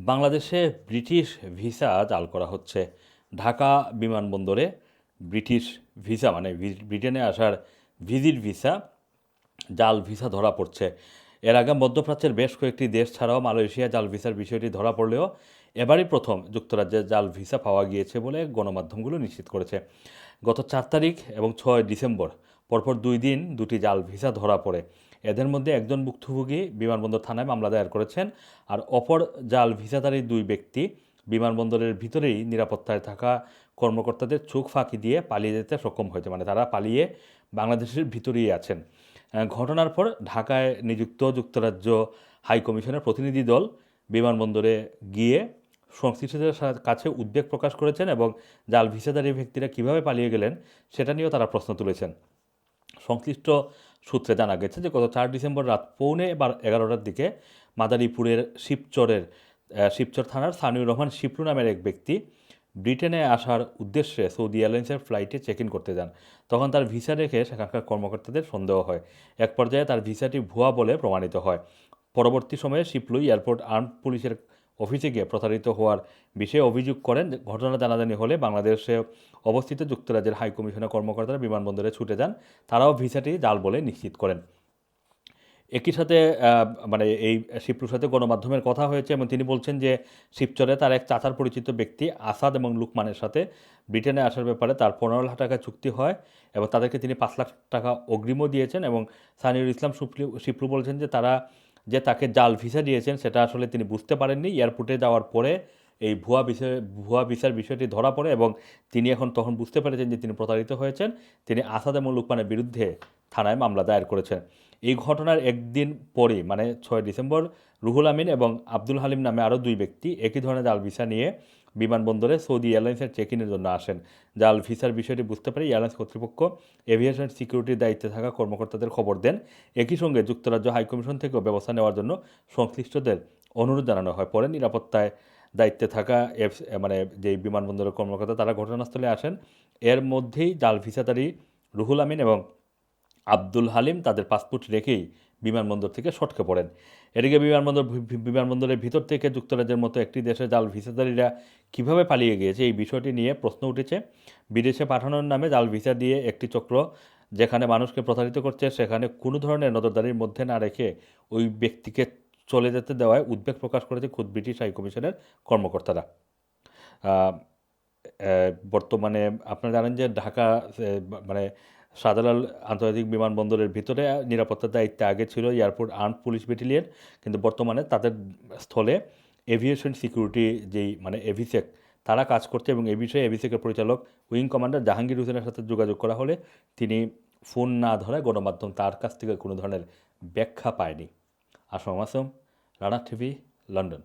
বাংলাদেশে British visa জাল করা হচ্ছে। ঢাকা বিমানবন্দরে ব্রিটিশ ভিসা মানে ব্রিটেনে আসার ভিজিট ভিসা জাল ভিসা ধরা পড়ছে। এর আগে মধ্যপ্রাচ্যের বেশ কয়েকটি দেশ ছাড়াও মালয়েশিয়া জাল ভিসার বিষয়টি ধরা পড়লেও এবারই প্রথম যুক্তরাজ্যে জাল ভিসা পাওয়া গিয়েছে বলে গণমাধ্যমগুলো নিশ্চিত করেছে। গত 4 তারিখ এবং 6 ডিসেম্বর পরপর 2 দিন দুটি জাল ভিসা ধরা পড়ে। এদের মধ্যে একজন ভুক্তভোগী বিমানবন্দর থানায় মামলা দায়ের করেছেন, আর অপর জাল ভিসাধারী 2 ব্যক্তি বিমানবন্দরের ভিতরেই নিরাপত্তায় থাকা কর্মকর্তাদের চোখ ফাঁকি দিয়ে পালিয়ে যেতে সক্ষম হয়েছে। মানে তারা পালিয়ে বাংলাদেশের ভিতরেই আছেন। ঘটনার পর ঢাকায় নিযুক্ত যুক্তরাজ্য হাই কমিশনের প্রতিনিধি দল বিমানবন্দরে গিয়ে সংশ্লিষ্টদের কাছে উদ্বেগ প্রকাশ করেছেন এবং জাল ভিসাধারী ব্যক্তিরা কীভাবে পালিয়ে গেলেন সেটা নিয়েও তারা প্রশ্ন তুলেছেন। সংশ্লিষ্ট সূত্রে জানা গেছে যে গত 4 ডিসেম্বর রাত 11:15টার দিকে মাদারীপুরের শিবচর থানার সানিউর রহমান শিপলু নামের এক ব্যক্তি ব্রিটেনে আসার উদ্দেশ্যে সৌদি এয়ারলাইন্সের ফ্লাইটে চেক ইন করতে যান। তখন তার ভিসা দেখে সেখানকার কর্মকর্তাদের সন্দেহ হয়। এক পর্যায়ে তার ভিসাটি ভুয়া বলে প্রমাণিত হয়। পরবর্তী সময়ে শিপলু এয়ারপোর্ট আর্মড পুলিশের অফিসে গিয়ে প্রতারিত হওয়ার বিষয়ে অভিযোগ করেন। ঘটনা জানাজানি হলে বাংলাদেশে অবস্থিত যুক্তরাজ্যের হাই কমিশনের কর্মকর্তারা বিমানবন্দরে ছুটে যান। তারাও ভিসাটি জাল বলে নিশ্চিত করেন। একই সাথে মানে এই শিবলুর সাথে গণমাধ্যমের কথা হয়েছে এবং তিনি বলছেন যে শিবচরে তার এক চাচার পরিচিত ব্যক্তি আসাদ এবং লুকমানের সাথে ব্রিটেনে আসার ব্যাপারে তার 15 লাখ টাকা চুক্তি হয় এবং তাদেরকে তিনি 5 লাখ টাকা অগ্রিমও দিয়েছেন। এবং সানিউল ইসলাম শিপলু বলছেন যে তারা যে তাকে জাল ভিসা দিয়েছেন সেটা আসলে তিনি বুঝতে পারেননি। এয়ারপোর্টে যাওয়ার পরে এই ভুয়া ভিসার বিষয়টি ধরা পড়ে এবং তিনি তখন বুঝতে পেরেছেন যে তিনি প্রতারিত হয়েছেন। তিনি আসাদ এবং লুকমানের বিরুদ্ধে থানায় মামলা দায়ের করেছেন। এই ঘটনার একদিন পরেই মানে 6 ডিসেম্বর রুহুল আমিন এবং আব্দুল হালিম নামে আরও 2 ব্যক্তি একই ধরনের জাল ভিসা নিয়ে বিমানবন্দরে সৌদি এয়ারলাইন্সের চেক ইনের জন্য আসেন। জাল ভিসার বিষয়টি বুঝতে পারে এয়ারলাইন্স কর্তৃপক্ষ এভিয়েশন সিকিউরিটির দায়িত্বে থাকা কর্মকর্তাদের খবর দেন। একই সঙ্গে যুক্তরাজ্য হাইকমিশন থেকেও ব্যবস্থা নেওয়ার জন্য সংশ্লিষ্টদের অনুরোধ জানানো হয়। পরে নিরাপত্তায় দায়িত্বে থাকা মানে যেই বিমানবন্দরের কর্মকর্তা তারা ঘটনাস্থলে আসেন। এর মধ্যেই জাল ভিসাধারী রুহুল আমিন এবং আব্দুল হালিম তাদের পাসপোর্ট রেখেই বিমানবন্দর থেকে সটকে পড়েন। এদিকে বিমানবন্দরের ভিতর থেকে যুক্তরাজ্যের মতো একটি দেশের জাল ভিসাধারীরা কীভাবে পালিয়ে গিয়েছে এই বিষয়টি নিয়ে প্রশ্ন উঠেছে। বিদেশে পাঠানোর নামে জাল ভিসা দিয়ে একটি চক্র যেখানে মানুষকে প্রতারিত করছে সেখানে কোনো ধরনের নজরদারির মধ্যে না রেখে ওই ব্যক্তিকে চলে যেতে দেওয়ায় উদ্বেগ প্রকাশ করেছে খোদ ব্রিটিশ হাইকমিশনের কর্মকর্তারা। বর্তমানে আপনারা জানেন যে ঢাকা মানে শাহজালাল আন্তর্জাতিক বিমানবন্দরের ভিতরে নিরাপত্তার দায়িত্বে আগে ছিল এয়ারপোর্ট আর্মড পুলিশ ব্যাটালিয়ন, কিন্তু বর্তমানে তাদের স্থলে এভিয়েশন সিকিউরিটি যেই মানে এভিসেক তারা কাজ করছে এবং এই বিষয়ে এভিসেকের পরিচালক উইং কমান্ডার জাহাঙ্গীর হোসেনের সাথে যোগাযোগ করা হলে তিনি ফোন না ধরায় গণমাধ্যম তার কাছ থেকে কোনো ধরনের ব্যাখ্যা পায়নি। Assam Assam, Rana TV, London.